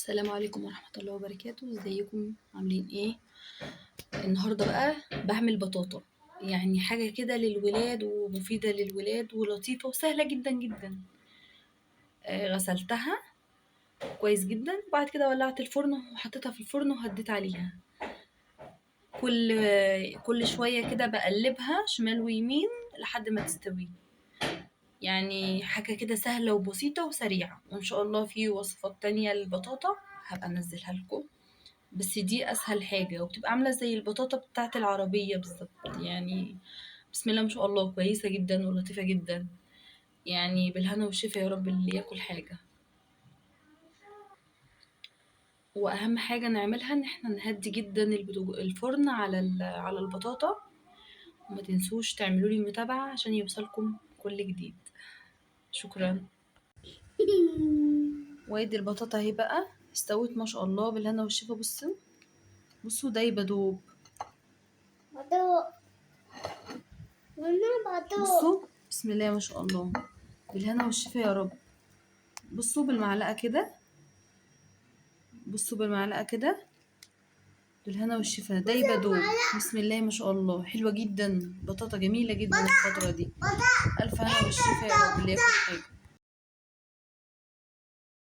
السلام عليكم ورحمة الله وبركاته. ازيكم عاملين ايه؟ النهاردة بقى بعمل بطاطا، يعني حاجة كده للولاد ومفيدة للولاد ولطيفة وسهلة جدا جدا. غسلتها كويس جدا وبعد كده ولعت الفرن وحطيتها في الفرن وهديت عليها. كل شوية كده بقلبها شمال ويمين لحد ما تستوي. يعني حاجة كده سهلة وبسيطة وسريعة، وإن شاء الله في وصفات تانية للبطاطا هبقى أنزلها لكم، بس دي اسهل حاجة وبتبقى عاملة زي البطاطا بتاعة العربية بالظبط. يعني بسم الله ما شاء الله كويسة جدا ولطيفة جدا. يعني بالهنا والشفا يا رب اللي ياكل حاجة. واهم حاجة نعملها ان احنا نهدي جدا الفرن على البطاطا. وما تنسوش تعملوا لي متابعة عشان يوصلكم كل جديد. شكرا. وادي البطاطا اهي بقى استوت ما شاء الله بالهنا والشفا. بصوا دايبة دوب. بصوا بسم الله ما شاء الله بالهنا والشفا يا رب. بصوا بالمعلقة كده، بصوا بالمعلقة كده بالهنا والشفا دايبة دوب. بسم الله ما شاء الله حلوة جدا، بطاطا جميلة جدا الفترة دي. ألف هنا والشفا يا رب اللي ياكل حاجة.